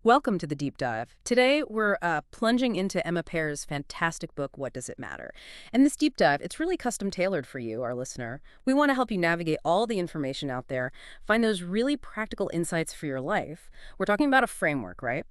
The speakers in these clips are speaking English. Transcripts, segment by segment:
Welcome to the deep dive. Today, we're plunging into Emma Pears' fantastic book, What Does It Matter? And this deep dive, it's really custom tailored for you, our listener. We want to help you navigate all the information out there, find those really practical insights for your life. We're talking about a framework, right?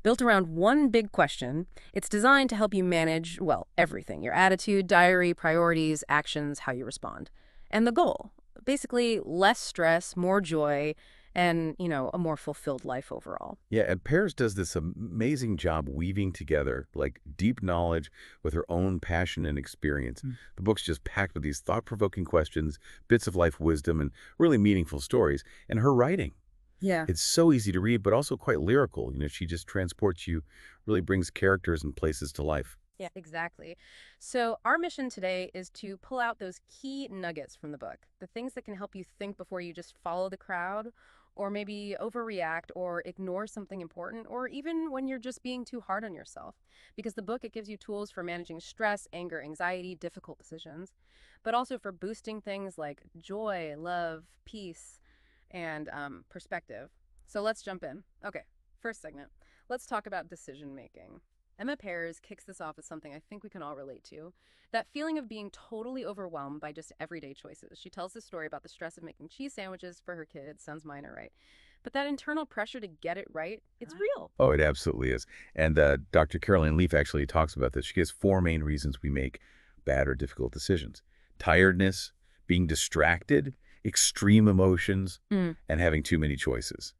Built around one big question. It's designed to help you manage, well, everything: your attitude, diary, priorities, actions, how you respond. And the goal, basically, less stress, more joy, and, a more fulfilled life overall. Yeah, and Pears does this amazing job weaving together like deep knowledge with her own passion and experience. The book's just packed with these thought-provoking questions, bits of life wisdom, and really meaningful stories. And her writing, Yeah. it's so easy to read, but also quite lyrical. She just transports you, really brings characters and places to life. Yeah, exactly. So, our mission today is to pull out those key nuggets from the book, the things that can help you think before you just follow the crowd, or maybe overreact, or ignore something important, or even when you're just being too hard on yourself. Because the book, it gives you tools for managing stress, anger, anxiety, difficult decisions, but also for boosting things like joy, love, peace, and perspective. So, let's jump in. Okay, first segment. Let's talk about decision making. Emma Pears kicks this off as something I think we can all relate to. That feeling of being totally overwhelmed by just everyday choices. She tells this story about the stress of making cheese sandwiches for her kids. Sounds minor, right? But that internal pressure to get it right, it's real. Oh, it absolutely is. And Dr. Caroline Leaf actually talks about this. She gives four main reasons we make bad or difficult decisions: tiredness, being distracted, extreme emotions, Mm. and having too many choices.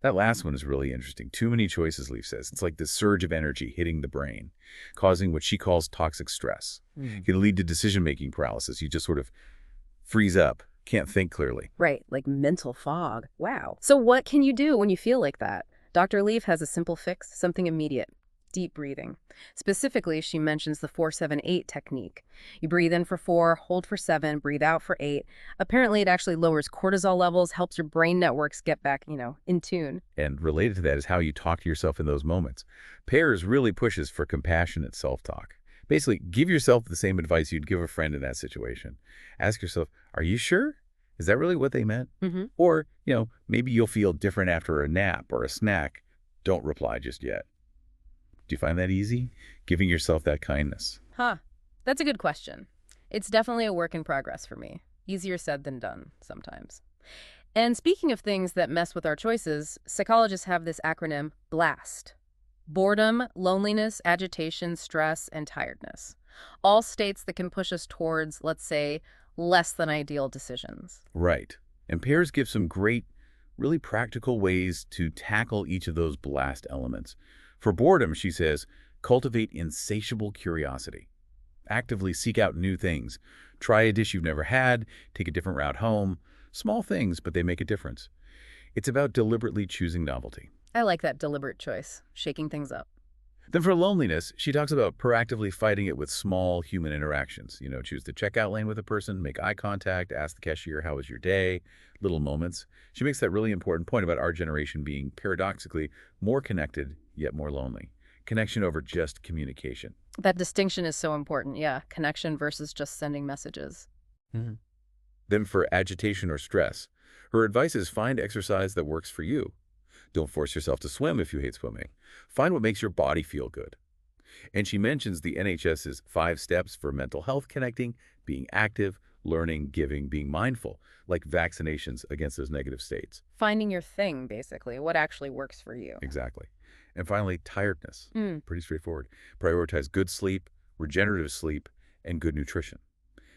That last one is really interesting. Too many choices, Leaf says. It's like this surge of energy hitting the brain, causing what she calls toxic stress. Mm. It can lead to decision-making paralysis. You just sort of freeze up, can't think clearly. Right, like mental fog. Wow. So, what can you do when you feel like that? Dr. Leaf has a simple fix, something immediate: deep breathing. Specifically, she mentions the 4-7-8 technique. You breathe in for 4, hold for 7, breathe out for 8. Apparently, it actually lowers cortisol levels, helps your brain networks get back, in tune. And related to that is how you talk to yourself in those moments. Pears really pushes for compassionate self-talk. Basically, give yourself the same advice you'd give a friend in that situation. Ask yourself, are you sure? Is that really what they meant? Mm-hmm. Or, maybe you'll feel different after a nap or a snack. Don't reply just yet. Do you find that easy? Giving yourself that kindness. Huh. That's a good question. It's definitely a work in progress for me. Easier said than done sometimes. And speaking of things that mess with our choices, psychologists have this acronym BLAST: boredom, loneliness, agitation, stress, and tiredness. All states that can push us towards, let's say, less than ideal decisions. Right. And Pears gives some great, really practical ways to tackle each of those blast elements. For boredom, she says, cultivate insatiable curiosity. Actively seek out new things. Try a dish you've never had, take a different route home. Small things, but they make a difference. It's about deliberately choosing novelty. I like that deliberate choice, shaking things up. Then for loneliness, she talks about proactively fighting it with small human interactions. Choose the checkout lane with a person, make eye contact, ask the cashier, how was your day? Little moments. She makes that really important point about our generation being paradoxically more connected, yet more lonely. Connection over just communication. That distinction is so important, yeah. Connection versus just sending messages. Mhm. Then for agitation or stress, her advice is find exercise that works for you. Don't force yourself to swim if you hate swimming. Find what makes your body feel good. And she mentions the NHS's 5 steps for mental health connecting, being active, learning, giving, being mindful, like vaccinations against those negative states. Finding your thing, basically, what actually works for you. Exactly. And finally, tiredness. Mm. Pretty straightforward. Prioritize good sleep, regenerative sleep, and good nutrition.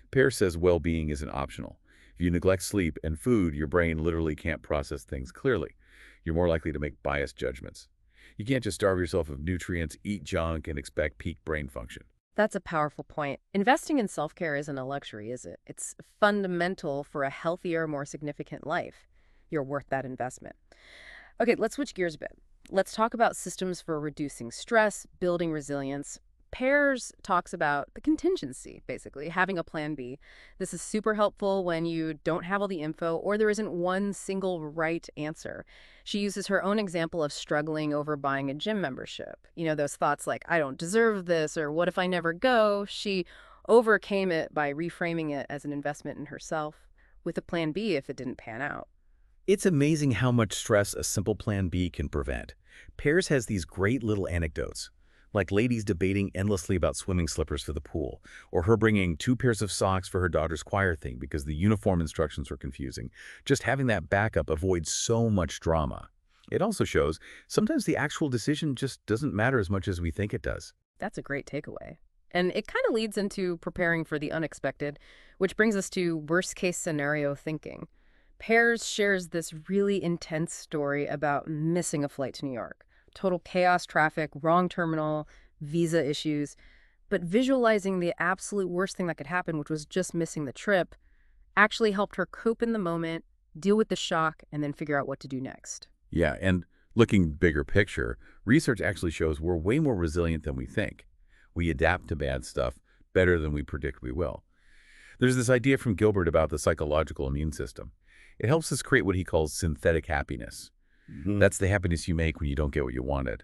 Pear says well-being isn't optional. If you neglect sleep and food, your brain literally can't process things clearly. You're more likely to make biased judgments. You can't just starve yourself of nutrients, eat junk, and expect peak brain function. That's a powerful point. Investing in self-care isn't a luxury, is it? It's fundamental for a healthier, more significant life. You're worth that investment. Okay, let's switch gears a bit. Let's talk about systems for reducing stress, building resilience. Pears talks about the contingency, basically, having a plan B. This is super helpful when you don't have all the info or there isn't one single right answer. She uses her own example of struggling over buying a gym membership. Those thoughts like, I don't deserve this, or what if I never go? She overcame it by reframing it as an investment in herself with a plan B if it didn't pan out. It's amazing how much stress a simple plan B can prevent. Pears has these great little anecdotes, like ladies debating endlessly about swimming slippers for the pool, or her bringing 2 pairs of socks for her daughter's choir thing because the uniform instructions were confusing. Just having that backup avoids so much drama. It also shows sometimes the actual decision just doesn't matter as much as we think it does. That's a great takeaway. And it kind of leads into preparing for the unexpected, which brings us to worst case scenario thinking. Pears shares this really intense story about missing a flight to New York. Total chaos, traffic, wrong terminal, visa issues. But visualizing the absolute worst thing that could happen, which was just missing the trip, actually helped her cope in the moment, deal with the shock, and then figure out what to do next. Yeah, and looking bigger picture, research actually shows we're way more resilient than we think. We adapt to bad stuff better than we predict we will. There's this idea from Gilbert about the psychological immune system. It helps us create what he calls synthetic happiness. That's the happiness you make when you don't get what you wanted.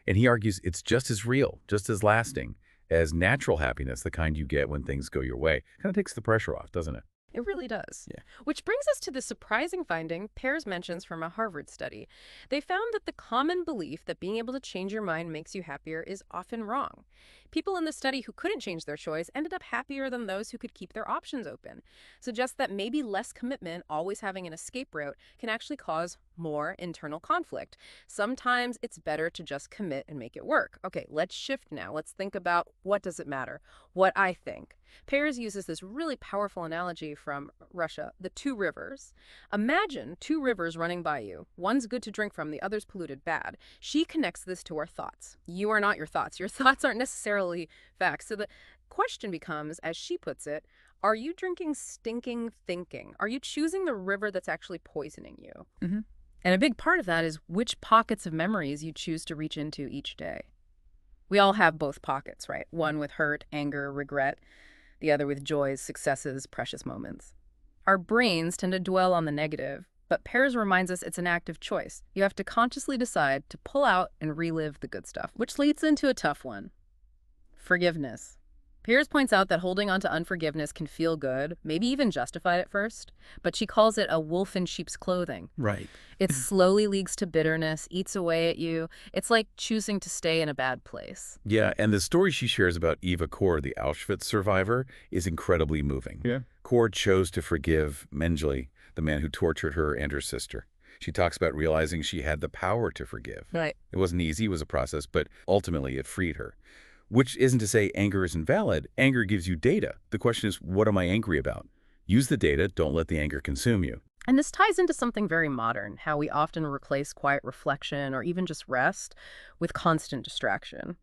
And he argues it's just as real, just as lasting as natural happiness, the kind you get when things go your way. Kind of takes the pressure off, doesn't it? It really does. Yeah. Which brings us to the surprising finding Pears mentions from a Harvard study. They found that the common belief that being able to change your mind makes you happier is often wrong. People in the study who couldn't change their choice ended up happier than those who could keep their options open. Suggests that maybe less commitment, always having an escape route, can actually cause more internal conflict. Sometimes it's better to just commit and make it work. Okay, let's shift now. Let's think about what does it matter? What I think. Pears uses this really powerful analogy from Russia, the 2 rivers. Imagine 2 rivers running by you. One's good to drink from, the other's polluted bad. She connects this to our thoughts. You are not your thoughts. Your thoughts aren't necessarily facts. So the question becomes, as she puts it, are you drinking stinking thinking? Are you choosing the river that's actually poisoning you? And a big part of that is which pockets of memories you choose to reach into each day. We all have both pockets, right? One with hurt, anger, regret, the other with joys, successes, precious moments. Our brains tend to dwell on the negative, but Pears reminds us it's an active choice. You have to consciously decide to pull out and relive the good stuff, which leads into a tough one. Forgiveness. Pears points out that holding on to unforgiveness can feel good, maybe even justified at first, but she calls it a wolf in sheep's clothing. Right. It slowly leads to bitterness, eats away at you. It's like choosing to stay in a bad place. Yeah, and the story she shares about Eva Kor, the Auschwitz survivor, is incredibly moving. Yeah. Kor chose to forgive Mengele, the man who tortured her and her sister. She talks about realizing she had the power to forgive. Right. It wasn't easy, it was a process, but ultimately it freed her. Which isn't to say anger isn't valid. Anger gives you data. The question is, what am I angry about? Use the data, don't let the anger consume you. And this ties into something very modern, how we often replace quiet reflection or even just rest with constant distraction.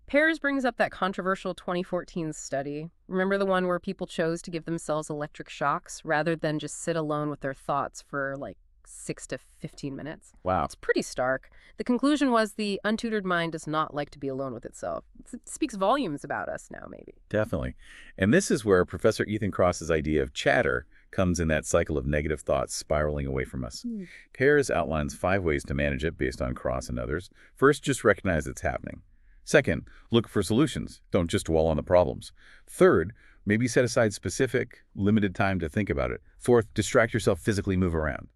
Pears brings up that controversial 2014 study. Remember the one where people chose to give themselves electric shocks rather than just sit alone with their thoughts for like 6 to 15 minutes? Wow. It's pretty stark. The conclusion was the untutored mind does not like to be alone with itself. It speaks volumes about us now, maybe. Definitely. And this is where Professor Ethan Cross's idea of chatter comes in, that cycle of negative thoughts spiraling away from us. Pears outlines 5 ways to manage it based on Cross and others. First, just recognize it's happening. Second, look for solutions. Don't just dwell on the problems. Third, maybe set aside specific, limited time to think about it. Fourth, distract yourself, physically move around.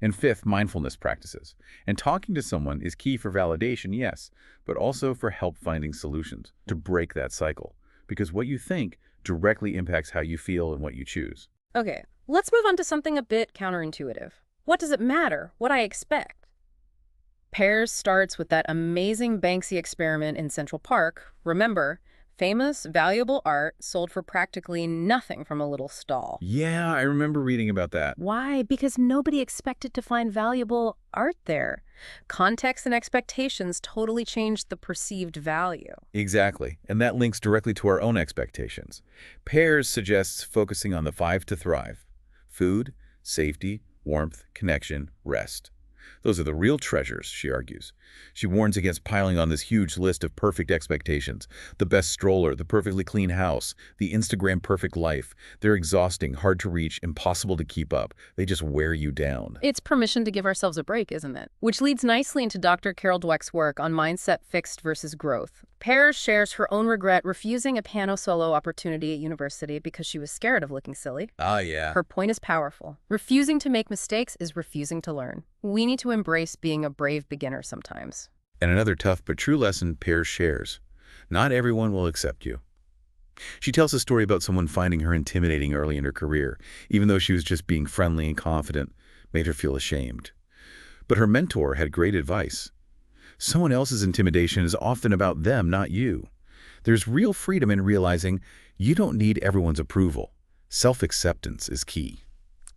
And fifth, mindfulness practices. And talking to someone is key for validation, yes, but also for help finding solutions to break that cycle. Because what you think directly impacts how you feel and what you choose. Okay, let's move on to something a bit counterintuitive. What does it matter? What I expect? Pears starts with that amazing Banksy experiment in Central Park. Remember, famous, valuable art sold for practically nothing from a little stall. Yeah, I remember reading about that. Why? Because nobody expected to find valuable art there. Context and expectations totally changed the perceived value. Exactly, and that links directly to our own expectations. Pears suggests focusing on the 5 to thrive: food, safety, warmth, connection, rest. Those are the real treasures, she argues. She warns against piling on this huge list of perfect expectations. The best stroller, the perfectly clean house, the Instagram perfect life. They're exhausting, hard to reach, impossible to keep up. They just wear you down. It's permission to give ourselves a break, isn't it? Which leads nicely into Dr. Carol Dweck's work on mindset fixed versus growth. Pears shares her own regret refusing a piano solo opportunity at university because she was scared of looking silly. Ah, yeah. Her point is powerful. Refusing to make mistakes is refusing to learn. We need to embrace being a brave beginner sometimes. And another tough but true lesson Pears shares. Not everyone will accept you. She tells a story about someone finding her intimidating early in her career, even though she was just being friendly and confident, made her feel ashamed. But her mentor had great advice. Someone else's intimidation is often about them, not you. There's real freedom in realizing you don't need everyone's approval. Self-acceptance is key.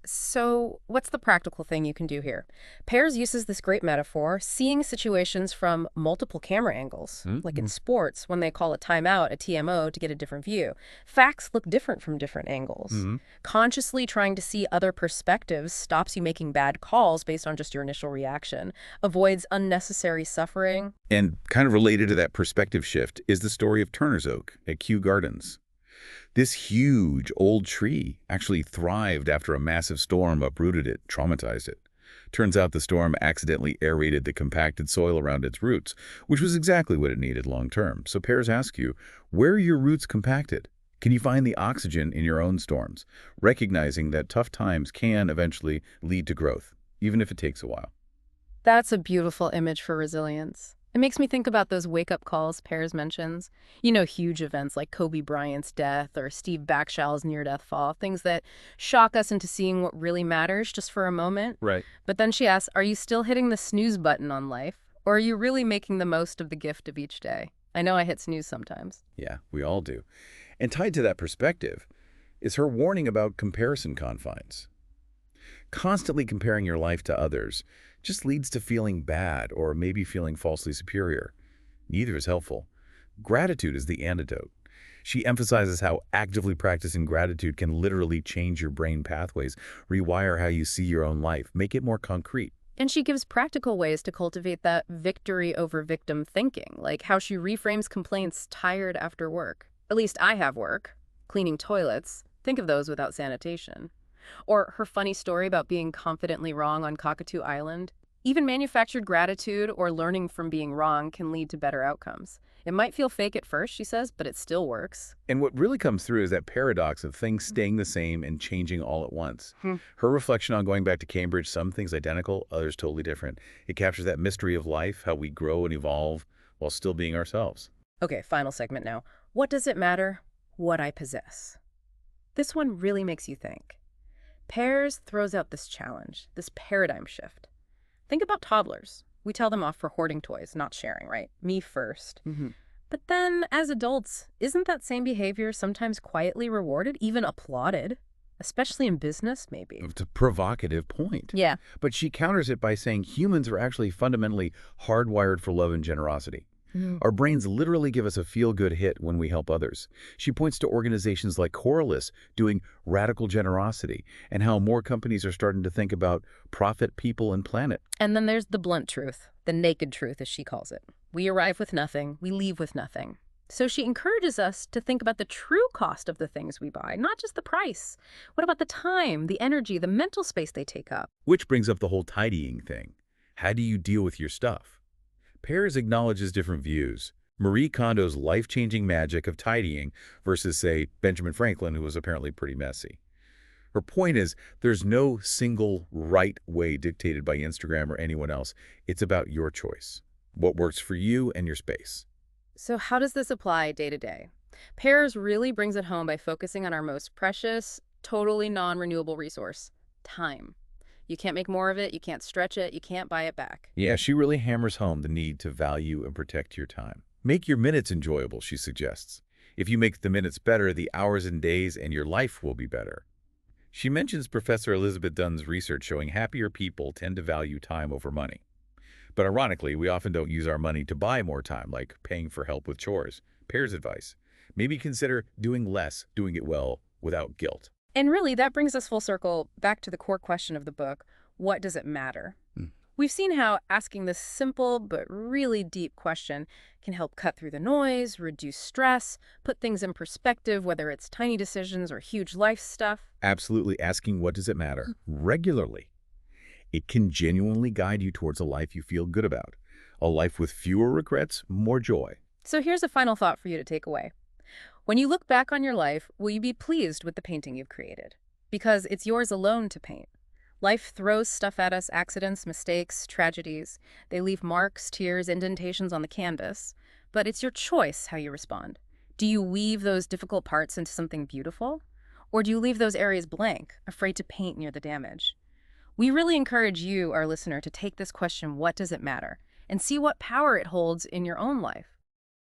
So, what's the practical thing you can do here? Pears uses this great metaphor, seeing situations from multiple camera angles, like in sports when they call a timeout a TMO to get a different view. Facts look different from different angles. Consciously trying to see other perspectives stops you making bad calls based on just your initial reaction, avoids unnecessary suffering. And kind of related to that perspective shift is the story of Turner's Oak at Kew Gardens. This huge old tree actually thrived after a massive storm uprooted it, traumatized it. Turns out the storm accidentally aerated the compacted soil around its roots, which was exactly what it needed long term. So Pears ask you, where are your roots compacted? Can you find the oxygen in your own storms? Recognizing that tough times can eventually lead to growth, even if it takes a while. That's a beautiful image for resilience. It makes me think about those wake-up calls Pears mentions. You know, huge events like Kobe Bryant's death or Steve Backshall's near-death fall, things that shock us into seeing what really matters just for a moment. Right. But then she asks, are you still hitting the snooze button on life? Or are you really making the most of the gift of each day? I know I hit snooze sometimes. Yeah, we all do. And tied to that perspective is her warning about comparison confines. Constantly comparing your life to others just leads to feeling bad or maybe feeling falsely superior. Neither is helpful. Gratitude is the antidote. She emphasizes how actively practicing gratitude can literally change your brain pathways, rewire how you see your own life, make it more concrete. And she gives practical ways to cultivate that victory over victim thinking, like how she reframes complaints tired after work. At least I have work. Cleaning toilets. Think of those without sanitation. Or her funny story about being confidently wrong on Cockatoo Island. Even manufactured gratitude or learning from being wrong can lead to better outcomes. It might feel fake at first, she says, but it still works. And what really comes through is that paradox of things staying the same and changing all at once. Her reflection on going back to Cambridge, some things identical, others totally different. It captures that mystery of life, how we grow and evolve while still being ourselves. Okay, final segment now. What does it matter? What I possess. This one really makes you think. Pears throws out this challenge, this paradigm shift. Think about toddlers. We tell them off for hoarding toys, not sharing, right? Me first. But then, as adults, isn't that same behavior sometimes quietly rewarded, even applauded? Especially in business, maybe. It's a provocative point. Yeah. But she counters it by saying humans are actually fundamentally hardwired for love and generosity. Our brains literally give us a feel-good hit when we help others. She points to organizations like Corliss doing radical generosity and how more companies are starting to think about profit, people, and planet. And then there's the blunt truth, the naked truth, as she calls it. We arrive with nothing, we leave with nothing. So she encourages us to think about the true cost of the things we buy, not just the price. What about the time, the energy, the mental space they take up? Which brings up the whole tidying thing. How do you deal with your stuff? Pears acknowledges different views. Marie Kondo's life-changing magic of tidying versus, say, Benjamin Franklin, who was apparently pretty messy. Her point is, there's no single right way dictated by Instagram or anyone else. It's about your choice, what works for you and your space. So how does this apply day to day? Pears really brings it home by focusing on our most precious, totally non-renewable resource, time. You can't make more of it, you can't stretch it, you can't buy it back. Yeah, she really hammers home the need to value and protect your time. Make your minutes enjoyable, she suggests. If you make the minutes better, the hours and days and your life will be better. She mentions Professor Elizabeth Dunn's research showing happier people tend to value time over money. But ironically, we often don't use our money to buy more time, like paying for help with chores. Pears' advice: maybe consider doing less, doing it well, without guilt. And really, that brings us full circle back to the core question of the book. What does it matter? We've seen how asking this simple but really deep question can help cut through the noise, reduce stress, put things in perspective, whether it's tiny decisions or huge life stuff. Absolutely asking what does it matter regularly. It can genuinely guide you towards a life you feel good about, a life with fewer regrets, more joy. So here's a final thought for you to take away. When you look back on your life, will you be pleased with the painting you've created? Because it's yours alone to paint. Life throws stuff at us, accidents, mistakes, tragedies. They leave marks, tears, indentations on the canvas. But it's your choice how you respond. Do you weave those difficult parts into something beautiful? Or do you leave those areas blank, afraid to paint near the damage? We really encourage you, our listener, to take this question, what does it matter? And see what power it holds in your own life.